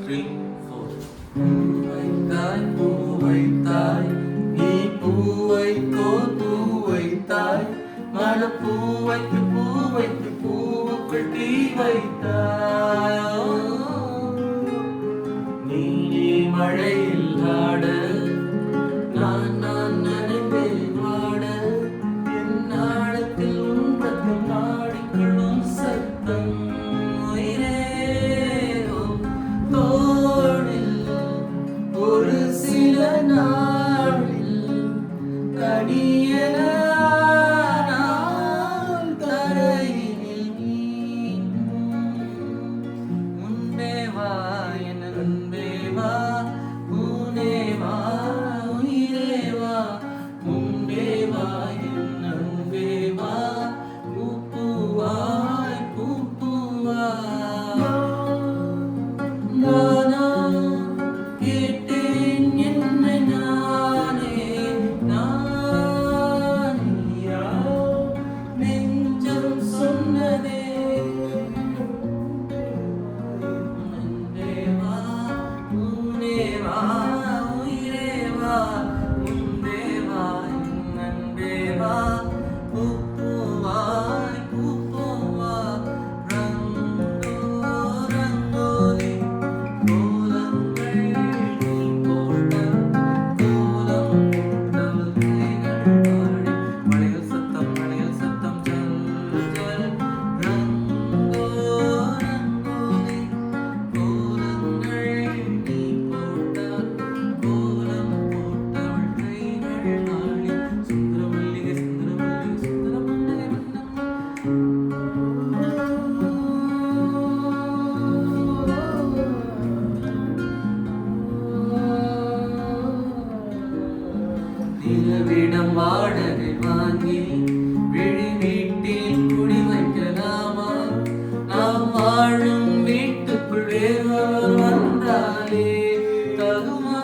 3, 4. பூவைத்தாய் பூவைத்தாய் நீ பூவைக்கோ பூவைத்தாய் மனப்பூவைக்கு பூவைக்கு பூவுக்குள் தீ வைத்தாய். நீ மழையில் ஆட நான் நனைந்தேன் வாட என் நாடத்தில் உன்றத்தில் நாடிக்கொள்ளும் சத்தம் உயிரே தோழில் ஒரு சில நாளில் தனியன தரையினில் நீ முன்பே வா என் அன்பே வா ஊனே வா உயிரே வா முன்பே வா என் அன்பே வா பூவாய் பூவாய். நானா கேட்டேன் என்னை நானே நானியா நெஞ்சம் சொன்னதே அன்பே வா ஊனே வா உயிரே வா முன்பே வா என் அன்பே வா பூவாய் பூவா ரங்கோ ரங்கோலி கோலங்கள் நீ போட்ட கோலம் போட்டவள் கைகள் பாடி மலைகள் சத்தம் ஜல் ஜல் ரங்கோ ரங்கோலி கோலங்கள் நீ போட்ட கோலம் போட்டவள் கைகள் பாடி சுந்தரமல்லிகை சுந்தரமல்லிகை நிலவிடம் வாடகை வாங்கி விழி வீட்டில் குடி வைக்கலாமா? நாம் வாழும் வீட்டுக்குள் வேறொருவர் வந்தாலே தகுமா?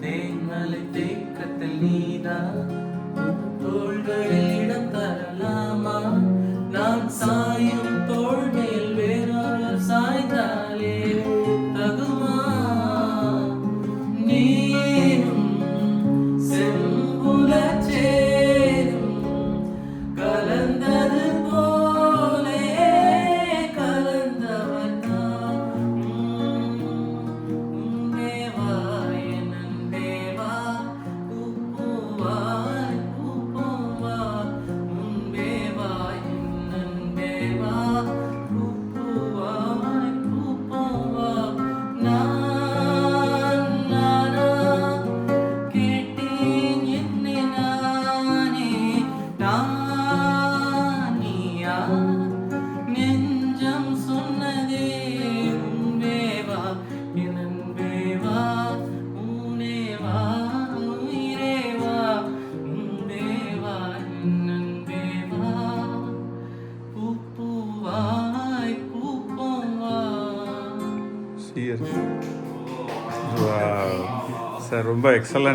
தேன்மலை தேக்கத்தில் நீதான் தோள்களில் இடம் தரலாமா? நான் சாயும் தோள் மேல் வேறொருவர் சாய்ந்தாலே தகுமா? நீரும் செம்புலச் சேரும் கலந்தது போலே கலந்தவன் நான். உன்பே வா என் அன்பே வா பூவாய் பூவா உன்பே வா என் அன்பே வா பூவாய் பூவா. நானா கேட்டேன் என்னை நானே நானியா நெஞ்சம் சொன்னதே உன்பே வா என் அன்பே வா ஊனே வா உயிரே வா உன்பே வா என் அன்பே வா பூவாய் பூவா. Cheers. Wow. Sir, ரொம்ப எக்ஸலண்ட்.